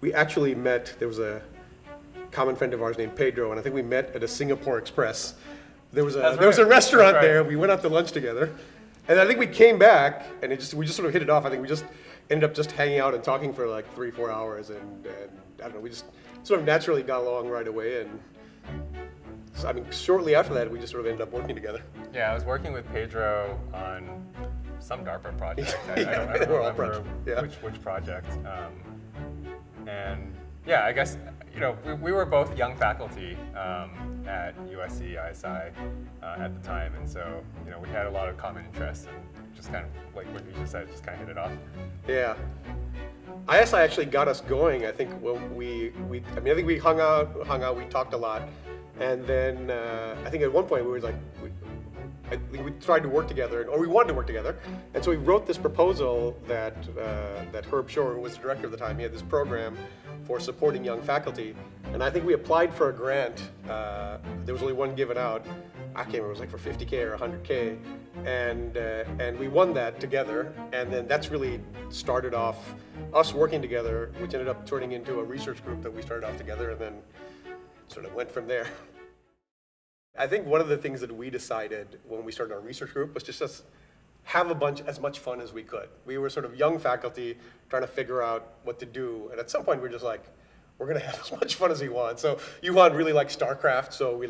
we actually met, there was a common friend of ours named Pedro, and I think we met at a Singapore Express. There was a restaurant there, we went out to lunch together, and I think we came back, and we just sort of hit it off. I think we just ended up just hanging out and talking for like 3-4 hours, and I don't know, we just sort of naturally got along right away, and so, I mean, shortly after that, we just sort of ended up working together. Yeah, I was working with Pedro on some DARPA project. I don't remember which project. And yeah, I guess, you know, we were both young faculty at USC, ISI at the time, and so, you know, we had a lot of common interests and just kind of, like what you just said, just kind of hit it off. Yeah. ISI actually got us going. I think when we hung out, we talked a lot, and then I think at one point we were like, I think we tried to work together, or we wanted to work together, and so we wrote this proposal that Herb Shore, who was the director at the time, he had this program for supporting young faculty, and I think we applied for a grant. There was only one given out. I can't remember, it was like for $50K or $100K, and we won that together, and then that's really started off us working together, which ended up turning into a research group that we started off together, and then sort of went from there. I think one of the things that we decided when we started our research group was just have as much fun as we could. We were sort of young faculty trying to figure out what to do, and at some point we were just like, we're gonna have as much fun as we want. So Yuhan really liked StarCraft, so we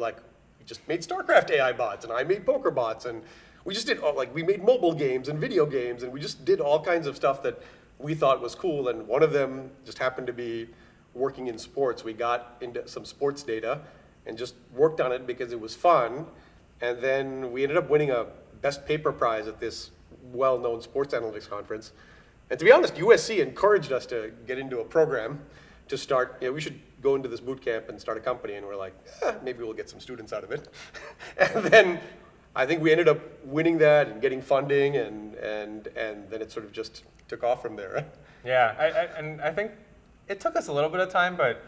just made StarCraft AI bots, and I made poker bots, and we just did we made mobile games and video games, and we just did all kinds of stuff that we thought was cool, and one of them just happened to be working in sports. We got into some sports data and just worked on it because it was fun, and then we ended up winning a best paper prize at this well-known sports analytics conference. And to be honest, USC encouraged us to get into a program to start, we should go into this boot camp and start a company, and we're like, maybe we'll get some students out of it. And then I think we ended up winning that and getting funding, and then it sort of just took off from there. Yeah, and I think it took us a little bit of time, but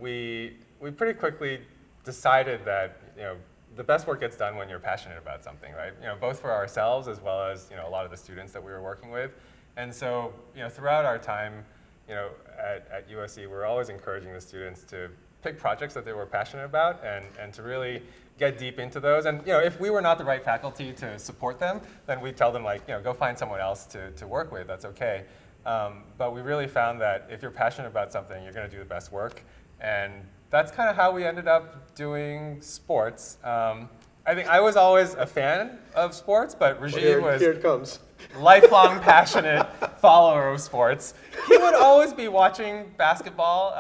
we pretty quickly decided that, you know, the best work gets done when you're passionate about something, right? You know, both for ourselves as well as, you know, a lot of the students that we were working with. And so, you know, throughout our time, you know, at USC, we're always encouraging the students to pick projects that they were passionate about and to really get deep into those. And, you know, if we were not the right faculty to support them, then we'd tell them, like, you know, go find someone else to work with, that's okay. But we really found that if you're passionate about something, you're gonna do the best work. And that's kind of how we ended up doing sports. I think I was always a fan of sports, but Rajiv was here it comes. Lifelong passionate follower of sports. He would always be watching basketball,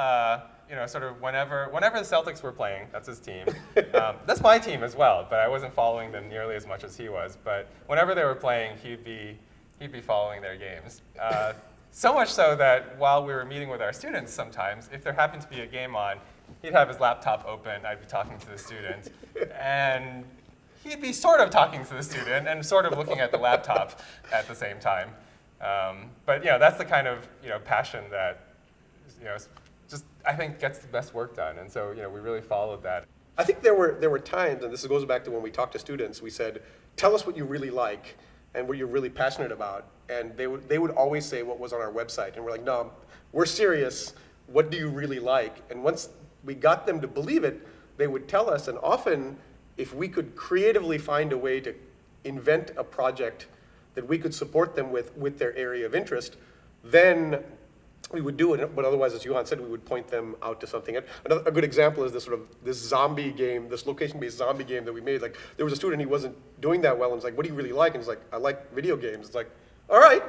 you know, sort of whenever the Celtics were playing. That's his team. That's my team as well, but I wasn't following them nearly as much as he was. But whenever they were playing, he'd be following their games. So much so that while we were meeting with our students sometimes, if there happened to be a game on, he'd have his laptop open, I'd be talking to the student, and he'd be sort of talking to the student and sort of looking at the laptop at the same time. But, you know, that's the kind of, you know, passion that, you know, just, I think, gets the best work done. And so, you know, we really followed that. I think there were times, and this goes back to when we talked to students, we said, tell us what you really like and what you're really passionate about. And they would always say what was on our website. And we're like, no, we're serious. What do you really like? And once we got them to believe it, they would tell us. And often, if we could creatively find a way to invent a project that we could support them with their area of interest, then we would do it. But otherwise, as Yuhan said, we would point them out to something. A good example is this zombie game, this location-based zombie game that we made. Like, there was a student, he wasn't doing that well, and was like, what do you really like? And he's like, I like video games. It's like, all right,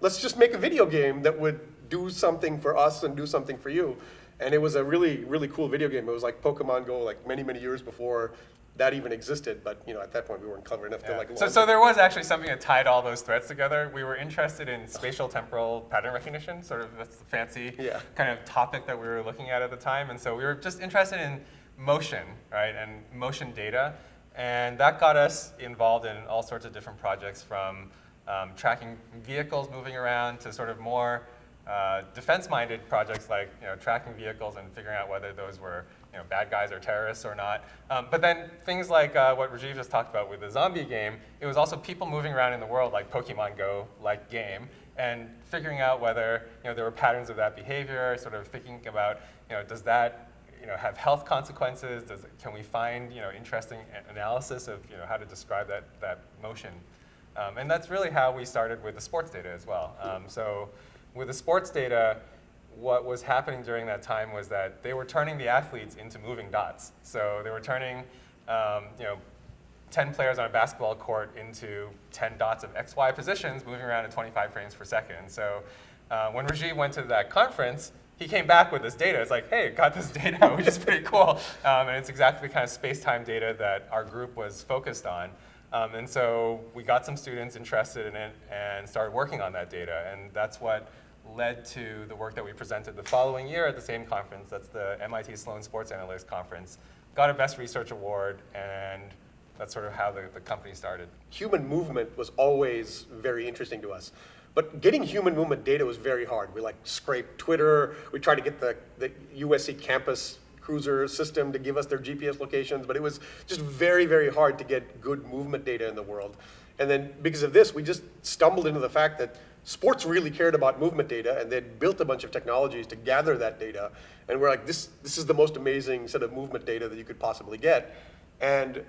let's just make a video game that would do something for us and do something for you. And it was a really, really cool video game. It was like Pokemon Go, like many, many years before that even existed. But, you know, at that point, we weren't clever enough to like launch. So there was actually something that tied all those threads together. We were interested in spatial-temporal pattern recognition, sort of that's the fancy kind of topic that we were looking at the time. And so we were just interested in motion, right, and motion data. And that got us involved in all sorts of different projects, from tracking vehicles moving around to sort of more defense-minded projects like, you know, tracking vehicles and figuring out whether those were, you know, bad guys or terrorists or not. But then things like what Rajiv just talked about with the zombie game, it was also people moving around in the world, like Pokemon Go-like game. and figuring out whether there were patterns of that behavior, sort of thinking about does that have health consequences? Can we find interesting analysis of how to describe that motion? And that's really how we started with the sports data as well. So with the sports data, what was happening during that time was that they were turning the athletes into moving dots. So they were turning 10 players on a basketball court into 10 dots of XY positions moving around at 25 frames per second. So when Rajiv went to that conference, he came back with this data. It's like, hey, got this data, which is pretty cool. And it's exactly the kind of space-time data that our group was focused on. And so we got some students interested in it and started working on that data. And that's what led to the work that we presented the following year at the same conference. That's the MIT Sloan Sports Analytics Conference. Got a Best Research Award, and that's sort of how the company started. Human movement was always very interesting to us. But getting human movement data was very hard. We scraped Twitter. We tried to get the USC campus cruiser system to give us their GPS locations, but it was just very, very hard to get good movement data in the world. And then because of this, we just stumbled into the fact that sports really cared about movement data, and they'd built a bunch of technologies to gather that data. And we're like, this is the most amazing set of movement data that you could possibly get. And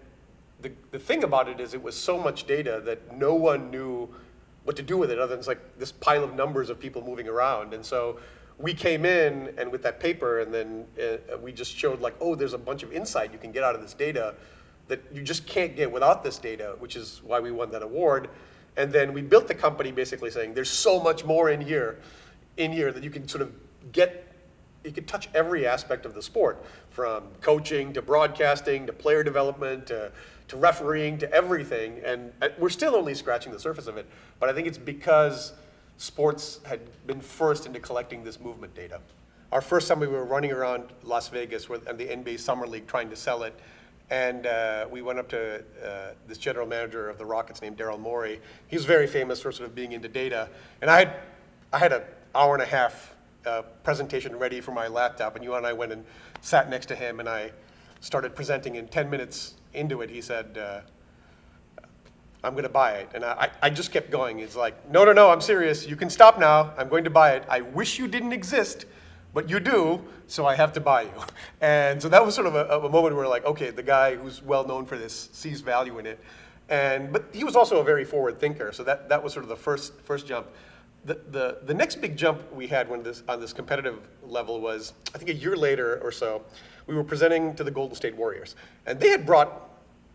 the thing about it is it was so much data that no one knew what to do with it other than this pile of numbers of people moving around. And so we came in and with that paper, and then we just showed oh, there's a bunch of insight you can get out of this data that you just can't get without this data, which is why we won that award. And then we built the company basically saying there's so much more in here that you can sort of get. You can touch every aspect of the sport, from coaching to broadcasting to player development to refereeing to everything. And we're still only scratching the surface of it, but I think it's because sports had been first into collecting this movement data. Our first summer, we were running around Las Vegas and the NBA Summer League trying to sell it. And we went up to this general manager of the Rockets named Daryl Morey. He was very famous for sort of being into data. And I had an hour and a half presentation ready for my laptop, and you and I went and sat next to him, and I started presenting. In 10 minutes into it, he said, I'm going to buy it. And I just kept going. He's like, no, I'm serious. You can stop now. I'm going to buy it. I wish you didn't exist, but you do, so I have to buy you. And so that was sort of a moment where okay, the guy who's well known for this sees value in it. But he was also a very forward thinker, so that was sort of the first jump. The next big jump we had on this competitive level was, I think a year later or so, we were presenting to the Golden State Warriors. And they had brought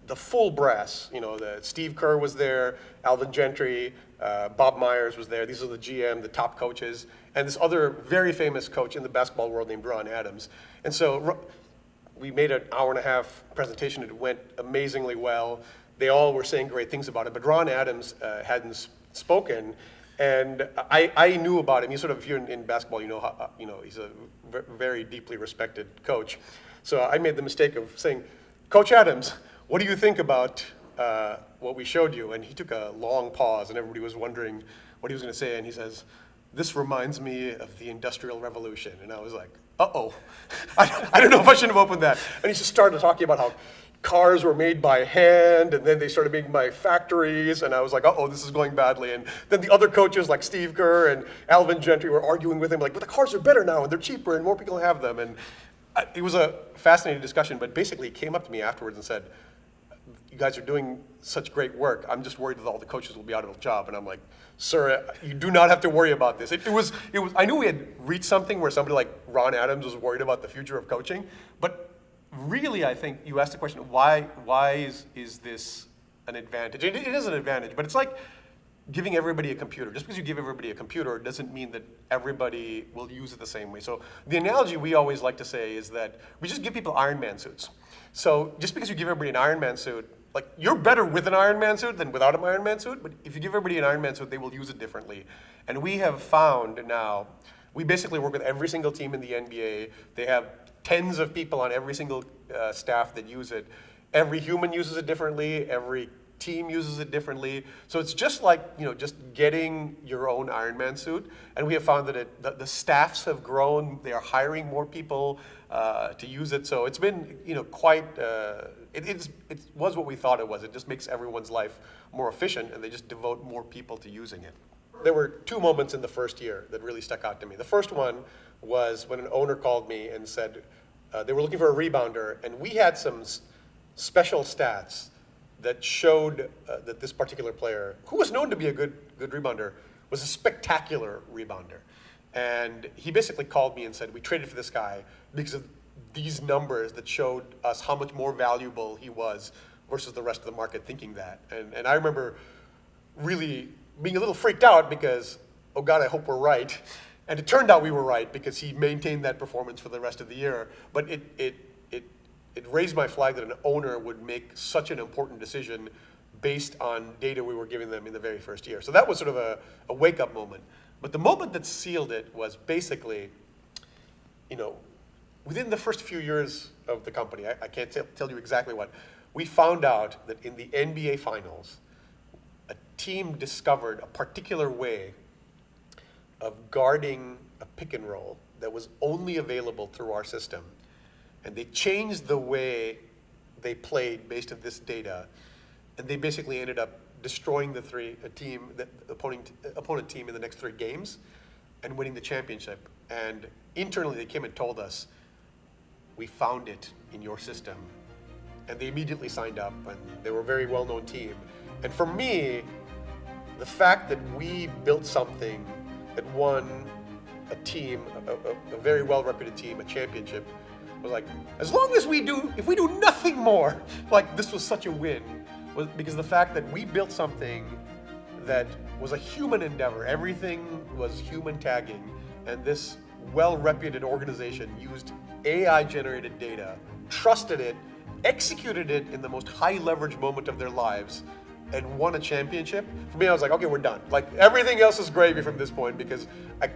the full brass. The Steve Kerr was there, Alvin Gentry, Bob Myers was there. These are the GM, the top coaches, and this other very famous coach in the basketball world named Ron Adams. And so we made an hour and a half presentation. It went amazingly well. They all were saying great things about it, but Ron Adams hadn't spoken. And I knew about him. He's sort of, if you're in basketball, he's a very deeply respected coach. So I made the mistake of saying, Coach Adams, what do you think about what we showed you? And he took a long pause, and everybody was wondering what he was going to say. And he says, this reminds me of the Industrial Revolution. And I was like, uh-oh. I don't know if I should have opened that. And he just started talking about how cars were made by hand, and then they started making by factories, and I was like, uh-oh, this is going badly. And then the other coaches like Steve Kerr and Alvin Gentry were arguing with him, but the cars are better now, and they're cheaper, and more people have them. And it was a fascinating discussion, but basically he came up to me afterwards and said, you guys are doing such great work. I'm just worried that all the coaches will be out of a job. And I'm like, sir, you do not have to worry about this. It was. I knew we had reached something where somebody like Ron Adams was worried about the future of coaching, but really, I think you asked the question, why is this an advantage? It is an advantage, but it's like giving everybody a computer. Just because you give everybody a computer doesn't mean that everybody will use it the same way. So the analogy we always like to say is that we just give people Iron Man suits. So just because you give everybody an Iron Man suit, you're better with an Iron Man suit than without an Iron Man suit, but if you give everybody an Iron Man suit, they will use it differently. And we have found now, we basically work with every single team in the NBA. They have tens of people on every single staff that use it. Every human uses it differently. Every team uses it differently. So it's just like, just getting your own Iron Man suit. And we have found that the staffs have grown. They are hiring more people to use it. So it's been, quite, it was what we thought it was. It just makes everyone's life more efficient, and they just devote more people to using it. there were two moments in the first year that really stuck out to me. The first one was when an owner called me and said they were looking for a rebounder, and we had some special stats that showed that this particular player, who was known to be a good rebounder, was a spectacular rebounder. And he basically called me and said, we traded for this guy because of these numbers that showed us how much more valuable he was versus the rest of the market thinking that. And I remember really being a little freaked out because, oh God, I hope we're right. And it turned out we were right because he maintained that performance for the rest of the year. But it raised my flag that an owner would make such an important decision based on data we were giving them in the very first year. So that was sort of a wake-up moment. But the moment that sealed it was basically, within the first few years of the company, I can't tell you exactly what, we found out that in the NBA Finals, a team discovered a particular way of guarding a pick and roll that was only available through our system. And they changed the way they played based on this data, and they basically ended up destroying the opponent team in the next 3 games and winning the championship. And internally they came and told us, we found it in your system. And they immediately signed up, and they were a very well-known team. And for me, the fact that we built something that won a team, a very well-reputed team, a championship, was like, as long as if we do nothing more, like this was such a win, was because the fact that we built something that was a human endeavor, everything was human tagging, and this well-reputed organization used AI-generated data, trusted it, executed it in the most high-leverage moment of their lives, and won a championship. For me, I was like, okay, we're done. Like everything else is gravy from this point because I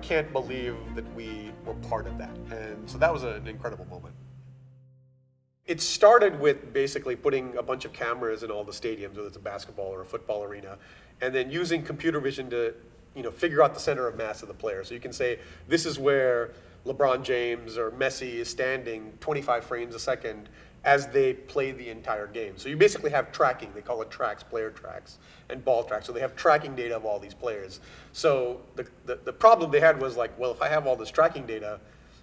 can't believe that we were part of that. And so that was an incredible moment. It started with basically putting a bunch of cameras in all the stadiums, whether it's a basketball or a football arena, and then using computer vision to figure out the center of mass of the player. So you can say, this is where LeBron James or Messi is standing 25 frames a second as they play the entire game. So you basically have tracking. They call it tracks, player tracks, and ball tracks. So they have tracking data of all these players. So the problem they had was like, well, if I have all this tracking data,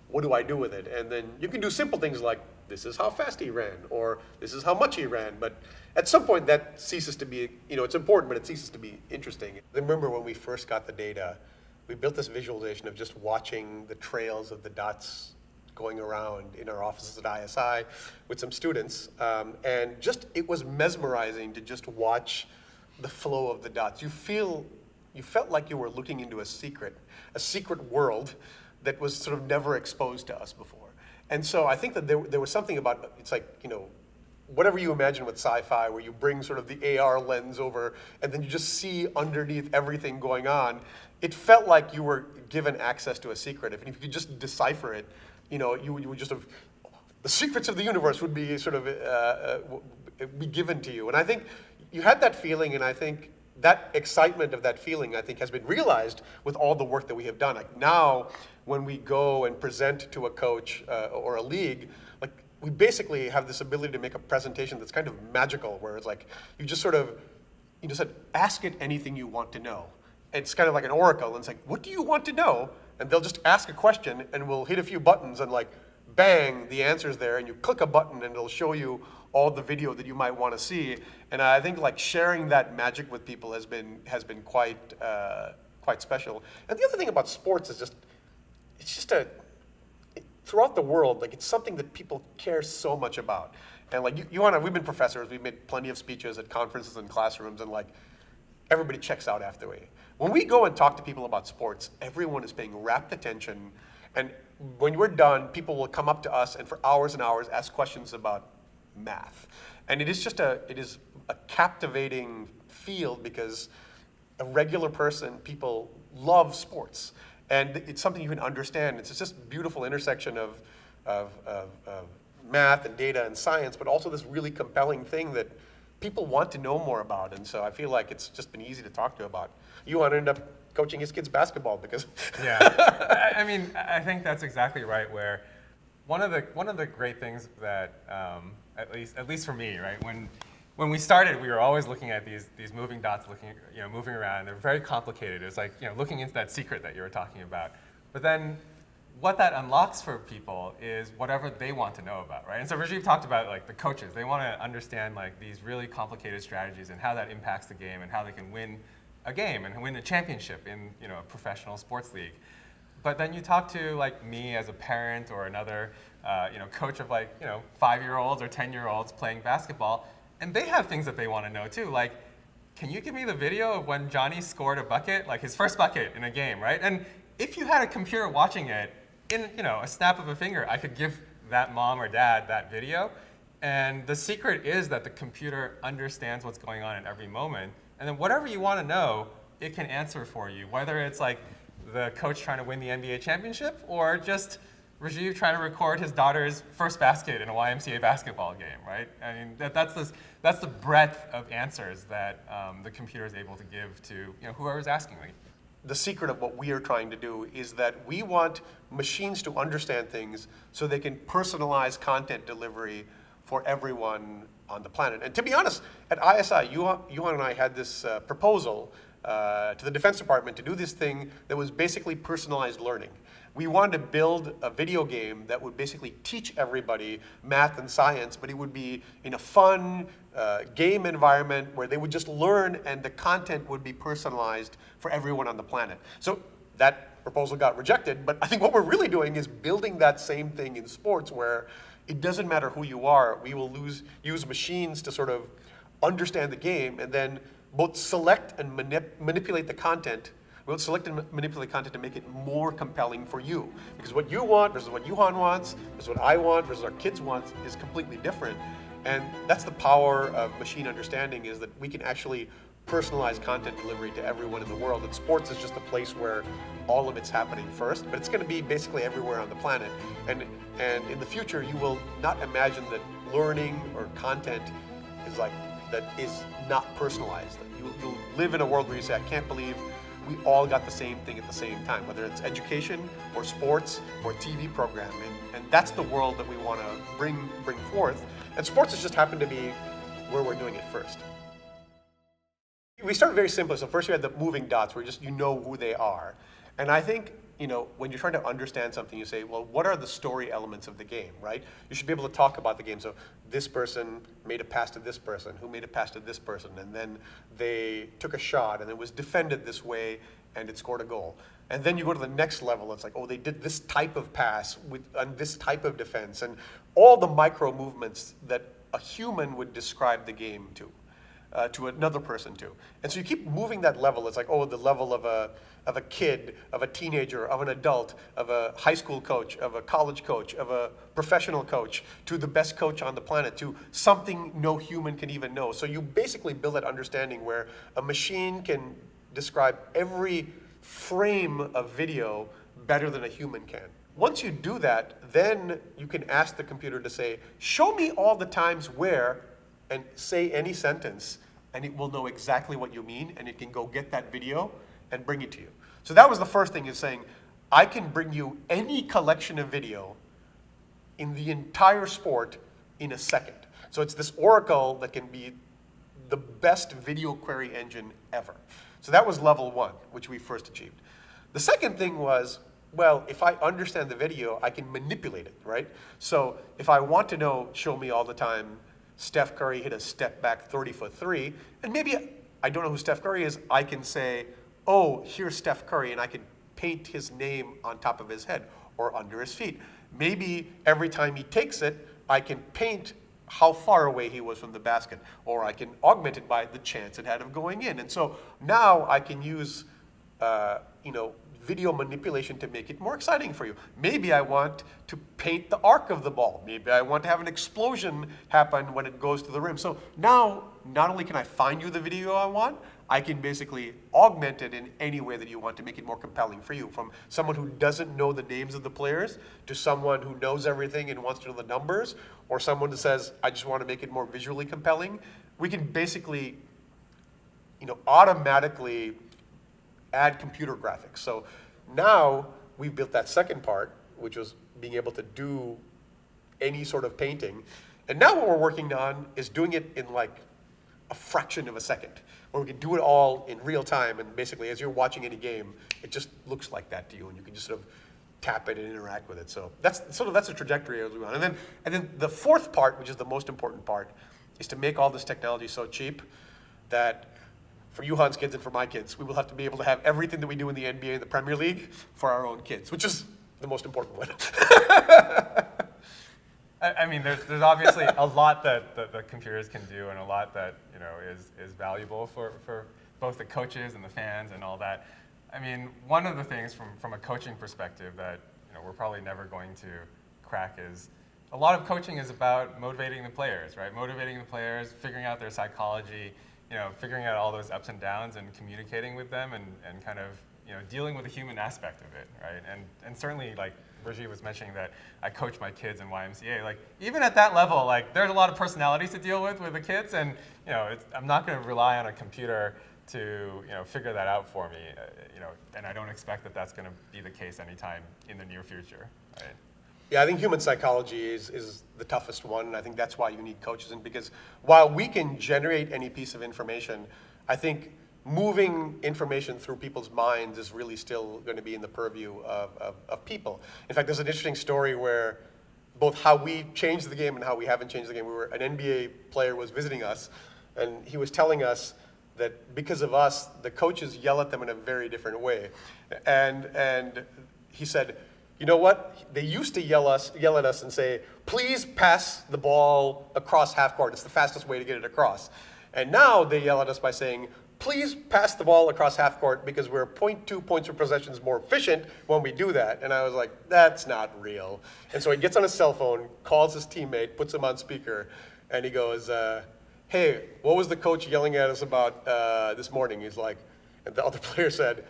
what do I do with it? And then you can do simple things like, this is how fast he ran, or this is how much he ran. But at some point that ceases to be, it's important, but it ceases to be interesting. I remember when we first got the data, we built this visualization of just watching the trails of the dots going around in our offices at ISI with some students. And it was mesmerizing to just watch the flow of the dots. You felt like you were looking into a secret world that was sort of never exposed to us before. And so I think that there was something about, it's like, whatever you imagine with sci-fi, where you bring sort of the AR lens over and then you just see underneath everything going on. It felt like you were given access to a secret. If you could just decipher it, you would just have, the secrets of the universe would be sort of be given to you. And I think you had that feeling, and I think that excitement of that feeling, I think, has been realized with all the work that we have done. Like now, when we go and present to a coach or a league, like we basically have this ability to make a presentation that's kind of magical, where it's like you just said, ask it anything you want to know. It's kind of like an oracle, and it's like, what do you want to know? And they'll just ask a question, and we'll hit a few buttons, and like, bang, the answer's there, and you click a button, and it'll show you all the video that you might want to see. And I think like sharing that magic with people has been quite special. And the other thing about sports is throughout the world, like it's something that people care so much about. And like we've been professors, we've made plenty of speeches at conferences and classrooms, and like everybody checks out after we. When we go and talk to people about sports, everyone is paying rapt attention. And when we're done, people will come up to us and for hours and hours ask questions about math. And it is a captivating field because a regular person, people love sports. And it's something you can understand. It's just a beautiful intersection of math and data and science, but also this really compelling thing that people want to know more about. And so I feel like it's just been easy to talk to about. Yuan ended up coaching his kids basketball because yeah. I mean, I think that's exactly right. Where one of the great things that at least for me, right, when when we started, we were always looking at these moving dots, moving around. They're very complicated. It was like looking into that secret that you were talking about. But then, what that unlocks for people is whatever they want to know about, right? And so Rajiv talked about like the coaches. They want to understand like these really complicated strategies and how that impacts the game and how they can win a game and win a championship in a professional sports league. But then you talk to like me as a parent or another coach of like 5-year-olds or 10-year-olds playing basketball, and they have things that they want to know too. Like, can you give me the video of when Johnny scored a bucket, like his first bucket in a game, right? And if you had a computer watching it, in a snap of a finger, I could give that mom or dad that video. And the secret is that the computer understands what's going on in every moment. And then whatever you want to know, it can answer for you, whether it's like the coach trying to win the NBA championship or just Rajiv trying to record his daughter's first basket in a YMCA basketball game, right? I mean, that's the breadth of answers that the computer is able to give to whoever's asking me. The secret of what we are trying to do is that we want machines to understand things so they can personalize content delivery for everyone on the planet. And to be honest, at ISI, Yuhan and I had this proposal to the Defense Department to do this thing that was basically personalized learning. We wanted to build a video game that would basically teach everybody math and science, but it would be in a fun game environment where they would just learn and the content would be personalized for everyone on the planet. So that proposal got rejected, but I think what we're really doing is building that same thing in sports where it doesn't matter who you are, we will use machines to sort of understand the game and then both select and manipulate the content. We'll select and manipulate content to make it more compelling for you. Because what you want versus what Yuhan wants, versus what I want, versus our kids want is completely different. And that's the power of machine understanding, is that we can actually personalize content delivery to everyone in the world. And sports is just a place where all of it's happening first, but it's going to be basically everywhere on the planet. And in the future, you will not imagine that learning or content is not personalized. You'll live in a world where you say, I can't believe we all got the same thing at the same time, whether it's education or sports or TV program. And that's the world that we want to bring forth. And sports has just happened to be where we're doing it first. We started very simply. So first you had the moving dots where you know who they are. And I think when you're trying to understand something, you say, well, what are the story elements of the game, right? You should be able to talk about the game. So this person made a pass to this person, who made a pass to this person, and then they took a shot, and it was defended this way, and it scored a goal. And then you go to the next level. It's like, oh, they did this type of pass on this type of defense, and all the micro movements that a human would describe the game to another person to. And so you keep moving that level. It's like, oh, the level of a kid, of a teenager, of an adult, of a high school coach, of a college coach, of a professional coach, to the best coach on the planet, to something no human can even know. So you basically build that understanding where a machine can describe every frame of video better than a human can. Once you do that, then you can ask the computer to say, show me all the times where, and say any sentence, and it will know exactly what you mean, and it can go get that video and bring it to you. So that was the first thing, is saying, I can bring you any collection of video in the entire sport in a second. So it's this oracle that can be the best video query engine ever. So that was level one, which we first achieved. The second thing was, well, if I understand the video, I can manipulate it, right? So if I want to know, show me all the time, Steph Curry hit a step back 30-foot three, and maybe I don't know who Steph Curry is, I can say, oh, here's Steph Curry, and I can paint his name on top of his head or under his feet. Maybe every time he takes it, I can paint how far away he was from the basket, or I can augment it by the chance it had of going in. And so now I can use video manipulation to make it more exciting for you. Maybe I want to paint the arc of the ball. Maybe I want to have an explosion happen when it goes to the rim. So now, not only can I find you the video I want, I can basically augment it in any way that you want to make it more compelling for you. From someone who doesn't know the names of the players to someone who knows everything and wants to know the numbers, or someone who says, I just want to make it more visually compelling. We can basically automatically add computer graphics. So now we've built that second part, which was being able to do any sort of painting. And now what we're working on is doing it in like a fraction of a second, where we can do it all in real time, and basically as you're watching any game, it just looks like that to you, and you can just sort of tap it and interact with it. So that's the trajectory as we want. And then the fourth part, which is the most important part, is to make all this technology so cheap that for Yuhan's kids and for my kids, we will have to be able to have everything that we do in the NBA and the Premier League for our own kids, which is the most important one. I mean, there's obviously a lot that the computers can do, and a lot that is valuable for both the coaches and the fans and all that. I mean, one of the things from a coaching perspective that we're probably never going to crack is a lot of coaching is about motivating the players, right? Motivating the players, figuring out their psychology, figuring out all those ups and downs and communicating with them and kind of dealing with the human aspect of it, right? And certainly, like Rajiv was mentioning, that I coach my kids in YMCA. Like even at that level, like there's a lot of personalities to deal with the kids, and I'm not going to rely on a computer to figure that out for me, and I don't expect that that's going to be the case anytime in the near future, right? Yeah, I think human psychology is the toughest one, and I think that's why you need coaches. And because while we can generate any piece of information, I think moving information through people's minds is really still going to be in the purview of people. In fact, there's an interesting story where both how we changed the game and how we haven't changed the game. An NBA player was visiting us, and he was telling us that because of us, the coaches yell at them in a very different way. And he said, you know what? They used to yell at us and say, please pass the ball across half court. It's the fastest way to get it across. And now they yell at us by saying, please pass the ball across half court because we're 0.2 points per possession is more efficient when we do that. And I was like, that's not real. And so he gets on his cell phone, calls his teammate, puts him on speaker, and he goes, hey, what was the coach yelling at us about this morning? He's like, and the other player said,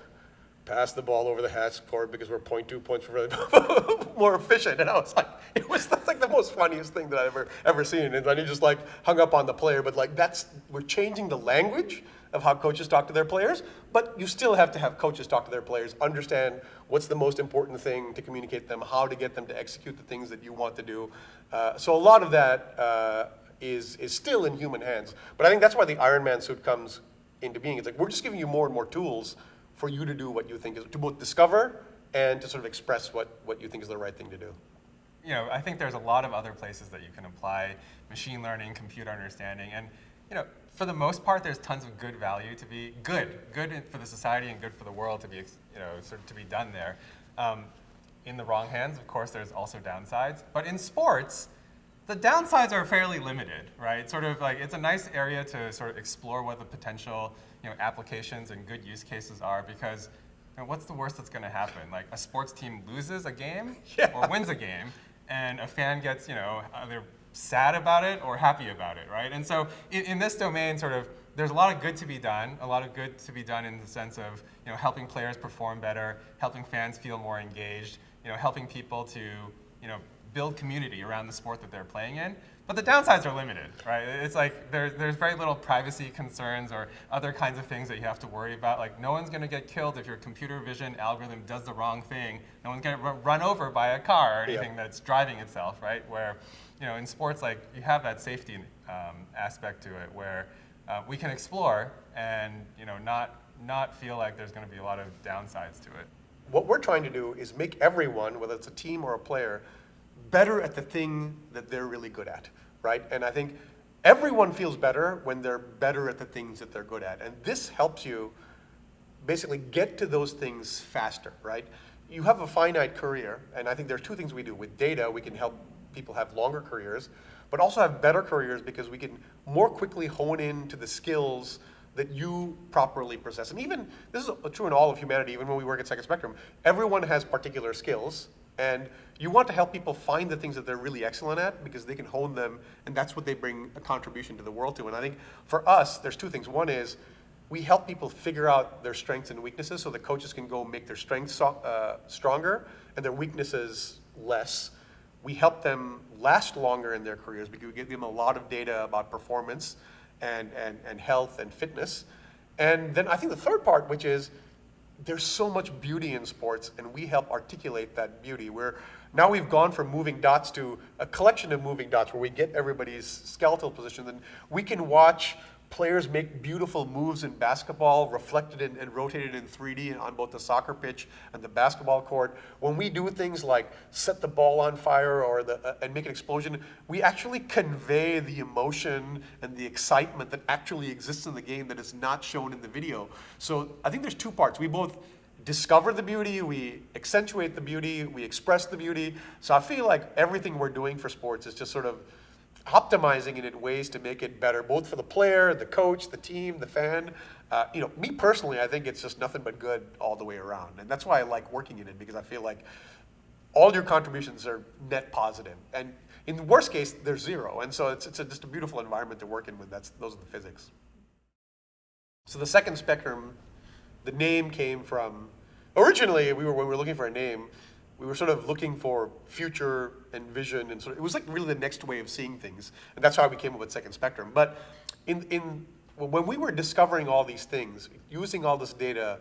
pass the ball over the half court because we're 0.2 points more efficient. And I was like, that's like the most funniest thing that I've ever seen. And then he just like hung up on the player. But like we're changing the language of how coaches talk to their players, but you still have to have coaches talk to their players, understand what's the most important thing to communicate to them, how to get them to execute the things that you want to do. So a lot of that is still in human hands. But I think that's why the Iron Man suit comes into being. It's like we're just giving you more and more tools for you to do what you think is, to both discover and to sort of express what you think is the right thing to do. I think there's a lot of other places that you can apply machine learning, computer understanding, and for the most part, there's tons of good value to be good for the society and good for the world to be sort of to be done there. In the wrong hands, of course, there's also downsides. But in sports, the downsides are fairly limited, right? Sort of like it's a nice area to sort of explore what the potential applications and good use cases are, because what's the worst that's going to happen? Like a sports team loses a game or wins a game, and a fan gets either sad about it or happy about it, right? And so in this domain, sort of, there's a lot of good to be done, in the sense of helping players perform better, helping fans feel more engaged, helping people to build community around the sport that they're playing in. But the downsides are limited, right? It's like there's very little privacy concerns or other kinds of things that you have to worry about. Like no one's going to get killed if your computer vision algorithm does the wrong thing. No one's going to run over by a car or anything that's driving itself, right? Where in sports, like you have that safety aspect to it, where we can explore and not feel like there's going to be a lot of downsides to it. What we're trying to do is make everyone, whether it's a team or a player, better at the thing that they're really good at, right? And I think everyone feels better when they're better at the things that they're good at. And this helps you basically get to those things faster, right? You have a finite career, and I think there are two things we do. With data, we can help people have longer careers, but also have better careers because we can more quickly hone in to the skills that you properly possess. And even, this is true in all of humanity, even when we work at Second Spectrum, everyone has particular skills, and you want to help people find the things that they're really excellent at because they can hone them, and that's what they bring a contribution to the world to. And I think for us, there's two things. One is we help people figure out their strengths and weaknesses so the coaches can go make their strengths stronger and their weaknesses less. We help them last longer in their careers because we give them a lot of data about performance and health and fitness. And then I think the third part, which is there's so much beauty in sports, and we help articulate that beauty. Now we've gone from moving dots to a collection of moving dots where we get everybody's skeletal positions, and we can watch players make beautiful moves in basketball, reflected and rotated in 3D on both the soccer pitch and the basketball court. When we do things like set the ball on fire or and make an explosion, we actually convey the emotion and the excitement that actually exists in the game that is not shown in the video. So I think there's two parts. We both discover the beauty, we accentuate the beauty, we express the beauty. So I feel like everything we're doing for sports is just sort of optimizing it in ways to make it better, both for the player, the coach, the team, the fan. Me personally, I think it's just nothing but good all the way around. And that's why I like working in it, because I feel like all your contributions are net positive. And in the worst case, they're zero. And so it's just a beautiful environment to work in with. Those are the physics. So the second spectrum, the name came from, originally when we were looking for a name, we were sort of looking for future and vision, and it was like really the next way of seeing things, and that's how we came up with Second Spectrum. But when we were discovering all these things, using all this data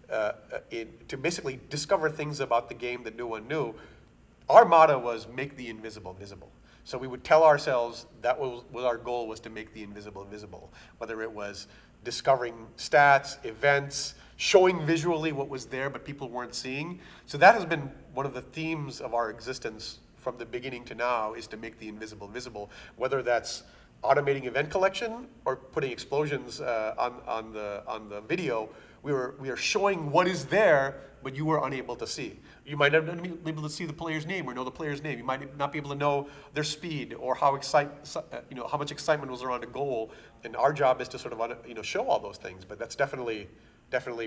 to basically discover things about the game that no one knew, our motto was make the invisible visible. So we would tell ourselves that was our goal, was to make the invisible visible, whether it was discovering stats, events, showing visually what was there but people weren't seeing. So that has been one of the themes of our existence from the beginning to now, is to make the invisible visible, whether that's automating event collection or putting explosions on the video. We are showing what is there, but you were unable to see. You might not be able to see the player's name or know the player's name. You might not be able to know their speed or how much excitement was around a goal. And our job is to sort of show all those things. But that's definitely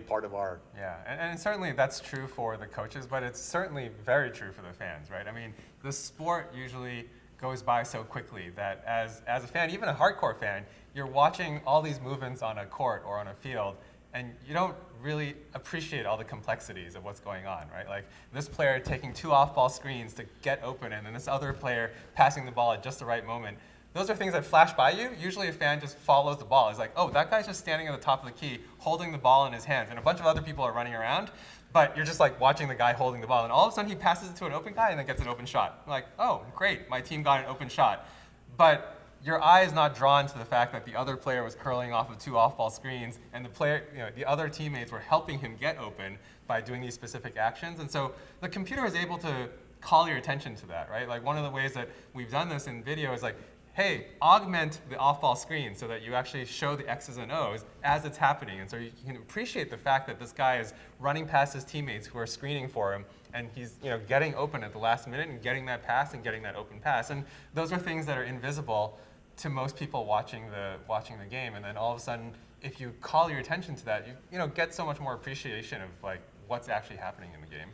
part of our. Yeah, and certainly that's true for the coaches, but it's certainly very true for the fans, right? I mean, the sport usually goes by so quickly that as a fan, even a hardcore fan, you're watching all these movements on a court or on a field, and you don't really appreciate all the complexities of what's going on, right? Like this player taking 2 off-ball screens to get open, and then this other player passing the ball at just the right moment. Those are things that flash by you. Usually a fan just follows the ball. It's like, oh, that guy's just standing at the top of the key, holding the ball in his hands, and a bunch of other people are running around, but you're just like watching the guy holding the ball, and all of a sudden he passes it to an open guy and then gets an open shot. You're like, oh, great, my team got an open shot. But your eye is not drawn to the fact that the other player was curling off of 2 off-ball screens, and the other teammates were helping him get open by doing these specific actions. And so the computer is able to call your attention to that, right? Like one of the ways that we've done this in video is like, hey, augment the off-ball screen so that you actually show the X's and O's as it's happening. And so you can appreciate the fact that this guy is running past his teammates who are screening for him, and he's getting open at the last minute and getting that pass and getting that open pass. And those are things that are invisible to most people watching the game. And then all of a sudden, if you call your attention to that, you get so much more appreciation of like what's actually happening in the game.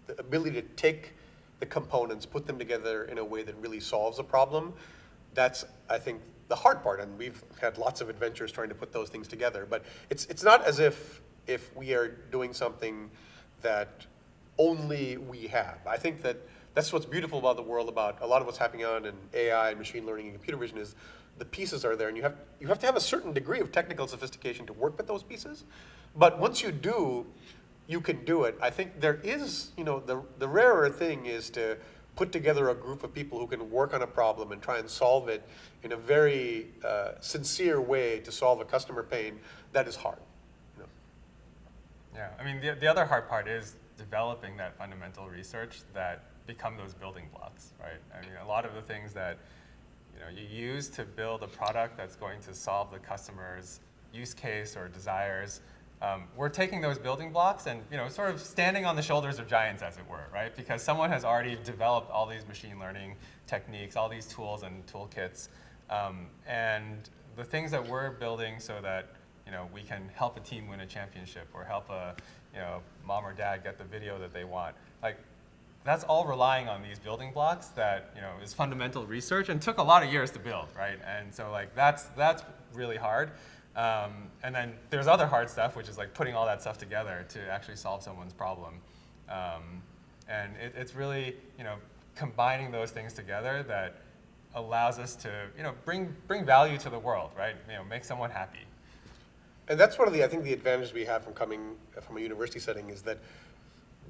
The ability to take the components, put them together in a way that really solves a problem, that's, I think, the hard part. And we've had lots of adventures trying to put those things together. But it's not as if we are doing something that only we have. I think that's what's beautiful about the world, about a lot of what's happening on in AI and machine learning and computer vision, is the pieces are there, and you have to have a certain degree of technical sophistication to work with those pieces. But once you do, you can do it. I think there is, the rarer thing is to put together a group of people who can work on a problem and try and solve it in a very sincere way to solve a customer pain. That is hard. Yeah, I mean, the other hard part is developing that fundamental research that become those building blocks, right? I mean, a lot of the things that you use to build a product that's going to solve the customer's use case or desires, we're taking those building blocks and sort of standing on the shoulders of giants, as it were, right? Because someone has already developed all these machine learning techniques, all these tools and toolkits, and the things that we're building so that we can help a team win a championship or help a mom or dad get the video that they want. Like, that's all relying on these building blocks that is fundamental research and took a lot of years to build, right? And so like that's really hard. And then there's other hard stuff, which is like putting all that stuff together to actually solve someone's problem. And it's really combining those things together that allows us to bring value to the world, right? Make someone happy. And that's one of the advantages we have from coming from a university setting, is that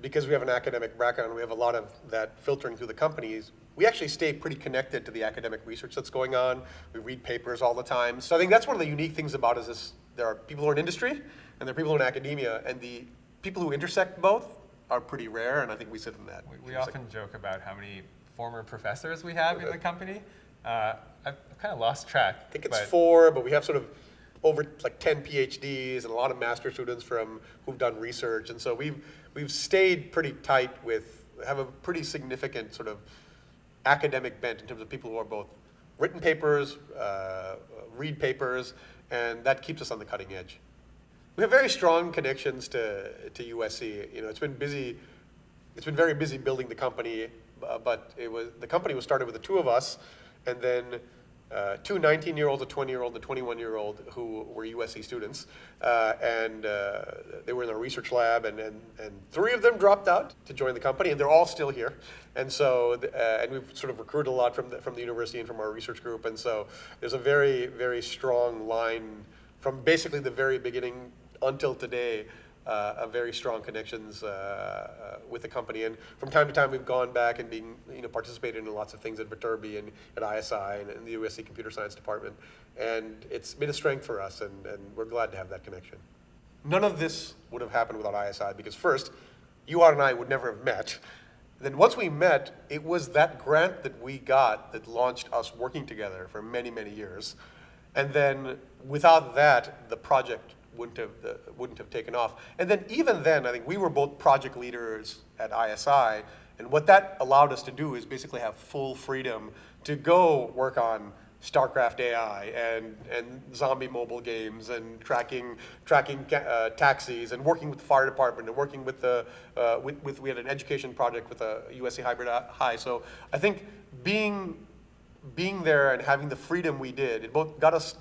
because we have an academic background, we have a lot of that filtering through the companies. We actually stay pretty connected to the academic research that's going on. We read papers all the time. So I think that's one of the unique things about it is there are people who are in industry and there are people who are in academia, and the people who intersect both are pretty rare, and I think we sit in that. We often joke about how many former professors we have in the company. I've kind of lost track. I think it's 4, but we have sort of over like 10 PhDs and a lot of master students who've done research, and so we've stayed pretty tight have a pretty significant sort of academic bent in terms of people who are both written papers, read papers, and that keeps us on the cutting edge. We have very strong connections to USC. You know, it's been very busy building the company, but the company was started with the 2 of us, and then 2 19-year-olds, a 20-year-old, and a 21-year-old who were USC students, and they were in our research lab, and 3 of them dropped out to join the company, and they're all still here. And so, and we've sort of recruited a lot from the university and from our research group, and so there's a very, very strong line from basically the very beginning until today, a very strong connections with the company. And from time to time, we've gone back and participated in lots of things at Viterbi and at ISI and in the USC Computer Science Department. And it's been a strength for us, and we're glad to have that connection. None of this would have happened without ISI, because first, you and I would never have met. Then once we met, it was that grant that we got that launched us working together for many, many years. And then without that, the project wouldn't have taken off. And then even then, I think we were both project leaders at ISI, and what that allowed us to do is basically have full freedom to go work on StarCraft AI and zombie mobile games and tracking taxis and working with the fire department and working with we had an education project with a USC hybrid high. So I think being there and having the freedom we did, it both got us,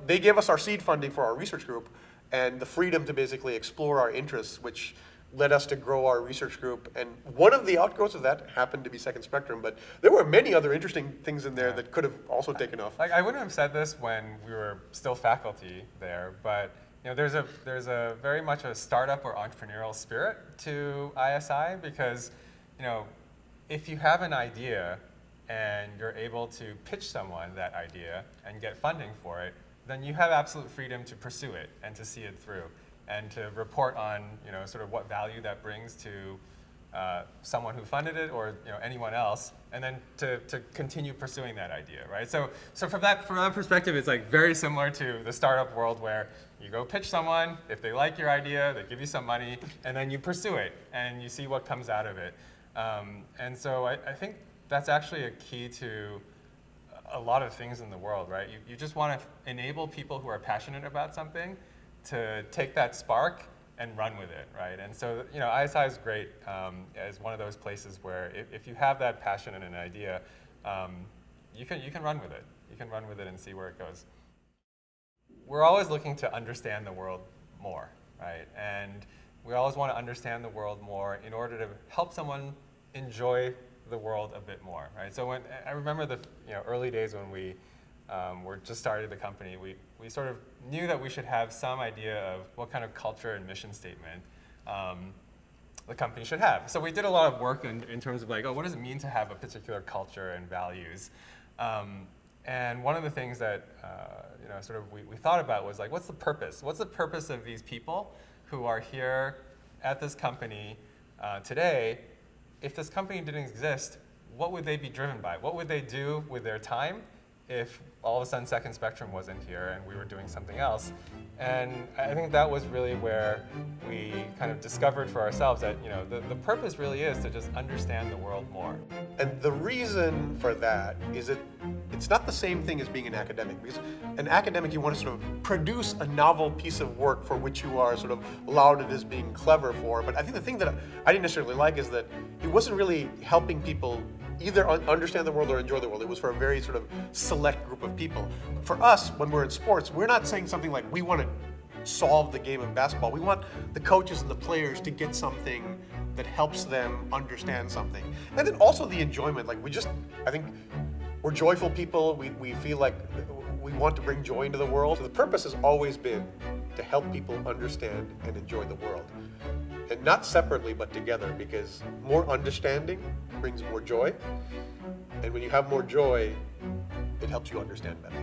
they gave us our seed funding for our research group and the freedom to basically explore our interests, which led us to grow our research group. And one of the outgrowths of that happened to be Second Spectrum, but there were many other interesting things in there that could have also taken off. Like, I wouldn't have said this when we were still faculty there, but there's a very much a startup or entrepreneurial spirit to ISI, because if you have an idea and you're able to pitch someone that idea and get funding for it, then you have absolute freedom to pursue it and to see it through and to report on sort of what value that brings to someone who funded it or anyone else, and then to continue pursuing that idea, right? So from that perspective, it's like very similar to the startup world, where you go pitch someone, if they like your idea, they give you some money, and then you pursue it and you see what comes out of it. And so I think that's actually a key to a lot of things in the world, right? You just want to enable people who are passionate about something to take that spark and run with it, right? And so, ISI is great as one of those places where if you have that passion and an idea, you can run with it. You can run with it and see where it goes. We're always looking to understand the world more, right? And we always want to understand the world more in order to help someone enjoy the world a bit more, right? So when I remember the early days when we were just started the company, we sort of knew that we should have some idea of what kind of culture and mission statement the company should have. So we did a lot of work in terms of like, what does it mean to have a particular culture and values? And one of the things that sort of we thought about was like, what's the purpose? What's the purpose of these people who are here at this company today? If this company didn't exist, what would they be driven by? What would they do with their time if all of a sudden Second Spectrum wasn't here and we were doing something else? And I think that was really where we kind of discovered for ourselves that the purpose really is to just understand the world more. And the reason for that is that it's not the same thing as being an academic, because an academic, you want to sort of produce a novel piece of work for which you are sort of lauded as being clever for. But I think the thing that I didn't necessarily like is that it wasn't really helping people either understand the world or enjoy the world. It was for a very sort of select group of people. For us, when we're in sports, we're not saying something like, we want to solve the game of basketball. We want the coaches and the players to get something that helps them understand something. And then also the enjoyment. Like I think we're joyful people. We feel like we want to bring joy into the world. So the purpose has always been to help people understand and enjoy the world. and not separately but together, because more understanding brings more joy, and when you have more joy, it helps you understand better.